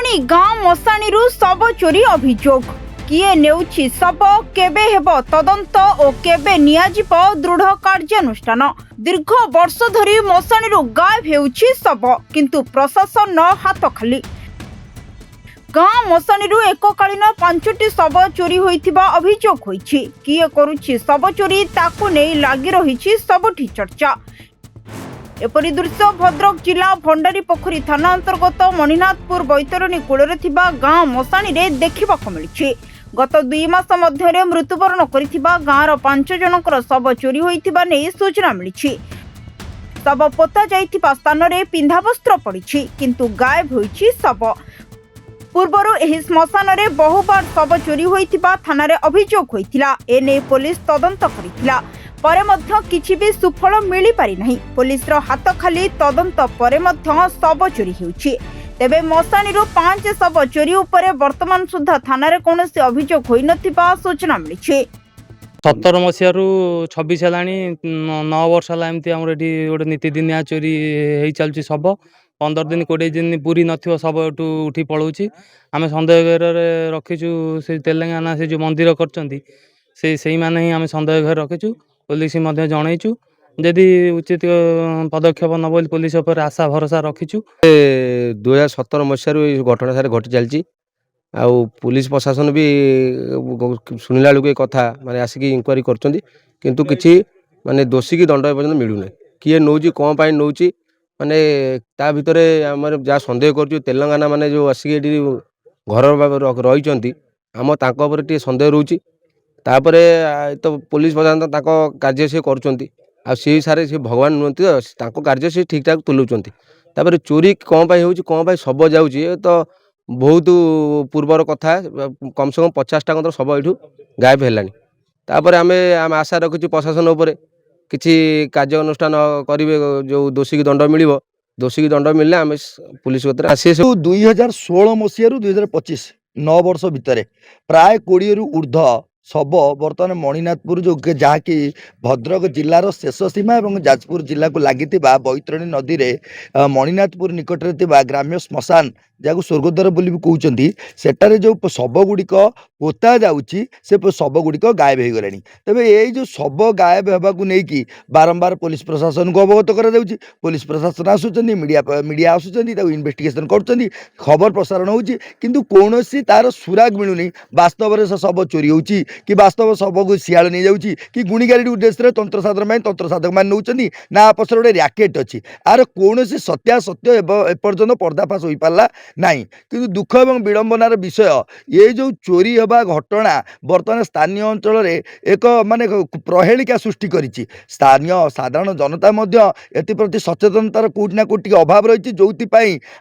पुणी गाँ मशाणी शव चोरी अभियोग किए नेउछि शव केबे हेब तदंत और केबे नियाजिब दृढ़ कार्यानुष्ठान। दीर्घ वर्ष धरी मशाणी गायब हेउछि शव किंतु प्रशासन हाथ खाली। गाँ मशाणी एककालीन 5टी शव चोरी होइथिबा अभियोग होइछि। किए करुछि शव चोरी ताकु नै लागि रहिछि सबठी चर्चा। एपरी दृश्य भद्रक जिला भंडारी पोखरी थाना अंतर्गत मणिनाथपुर बैतरणी कूଳରେ ଥିବା गाँ मशाणी देखा मिली। गत 2 मास मध्य मृत्युवरण करिथिबा गाँर 5 जनकर शव चोरी होइथिबा नै सूचना मिली। शव पोता जाइथिबा स्थान रे पिंधा वस्त्र पड़िछि किंतु गायब होइछि शव। पूर्वरु एही श्मशान रे बहुबार शव चोरी होइथिबा थाना रे अभियोग होइथिला। एने पुलिस तदंत करिथिला परे मध्य किछि भी सुफल मिली पारि नाही। पुलिस रो हाथ खाली तदंत परे मध्य शव चोरी हेउछि। तेबे मशाणी 5 शव चोरी उपरे वर्तमान सुधा थाना रे कोनोसी अभियोग होई नथिबा सूचना मिलिछि। 17 मसीहारू 26 हेलाणी 9 वर्ष होला एमती हमर एठी गोटे नीतिदिनिया चोरी हेई चलछि। शव 15 दिन 20 दिन पूरी नथिबो शव एठू उठी पळौछि। आमे संदेह रे रखिछु से तेलंगाना से जो मंदिर करचंती से माने ही आमे संदेह घर रखिछु। पुलिस मध्य जनइछु यदि उचित पदक्षेप न बोली पुलिस पर आशा भरोसा रखिछु। 2017 मसीहारू घटना सारे घटी चलछि। आउ पुलिस प्रशासन भी सुनिला लोक कथा माने आसिक इंक्वारी करचंती किंतु किछि माने दोषी की दंड पर्यंत मिलु नै। किए नौची कोन पाई नौची माने ता भितरे हमर जा संदेह करछु तेलंगाना माने जो आसिक एठी घर रहिचंती हम तांको ऊपर टी संदेह रहउची। तापरे तो पुलिस प्रशासन तांको कार्य से करचंती आ से सारे से भगवान नुंती तांको कार्य से ठीक ठाक तुलुचंती। तापरे चोरी कोन पाई होउची कोन पाई सब जाउची तो बहुत पूर्वर कथा कम से कम 50 टा सब एठू गायब हेलानी। तापरे आमे आशा रखिछु प्रशासन ऊपर किछि कार्य अनुष्ठान करिवे जो दोषी की दंड मिलिबो। दोषी की दंड मिलले आमे पुलिस कतरे आसी 2016 मसीह 2025 9 वर्ष भितर प्राय 20 रु ऊर्ध शव बर्तमान मणिनाथपुर जो जहाँकि भद्रक जिलार शेष सीमा और जाजपुर जिला को लगी बैतरणी नदी में मणिनाथपुर निकट में ग्राम्य श्मशान जहाँ स्वर्गद्वार बोली भी कहते सेटारे जो शव गुड़िक पोता जाऊँगी से शव गुड़िक गायब हो गलानी। तेज ये जो शव गायब होगा नहीं बारंबार पुलिस प्रशासन को अवगत करा पुलिस प्रशासन आसुँच मीडिया आसुँच इन्वेस्टिगेशन कर खबर प्रसारण होची किंतु कौन तार सुराग मिलूनी। वास्तव में शव चोरी होची कि वास्तव शव को सियाल नहीं जाऊँगी कि गुणिगारी उद्देश्य तंत्र साधक तंत्र साधक मैंने नौकरी ना आपस गोटे रैकेट अच्छी आर कौन सत्यासत्य एपर्यंत पर्दाफाश हो पारा नहीं। किंतु दुख और विडंबनार विषय ये जो चोरी होगा घटना बर्तमान स्थानीय अंचल एक माने प्रहेलिका सृष्टि करिछि। स्थानीय साधारण जनता एप्रति सचेतनतार कोटी ना कोटी अभाव रही जो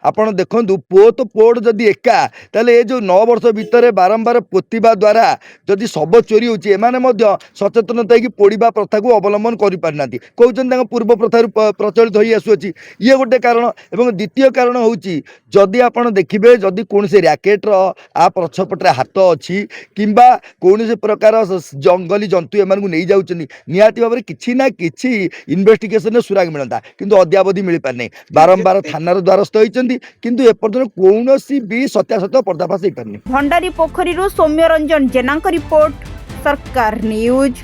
आपड़ देखु पुओ तो पोड़ जदि एका ताले ये जो 9 वर्ष भितर बारंबार पोतिबा द्वारा जदि शव चोरी होछि एमाने मध्य सचेतनता कि पोड़िबा प्रथा को अवलंबन करि पारना कहते पूर्व प्रथा प्रचलित हो आसुअछि ये गोटे कारण। एवं द्वितीय कारण होछि जदि आप देखिए जदि कौन से रैकेट्र आ पछपटे हाथ अच्छी किंबा कौन से प्रकार जंगली जंतु एम नहीं जाऊँ निहाती भाव में किसी ना कि इन्वेस्टिगेशन सुराग मिलता किंतु अद्यावधि मिल पार नहीं। बारंबार थानार द्वारस्थ होती किंतु एपर्यंत कौन भी सत्यासत्य पर्दाफाश हो पारनी। भंडारी पोखरी सौम्य रंजन जेना रिपोर्ट सरकार न्यूज।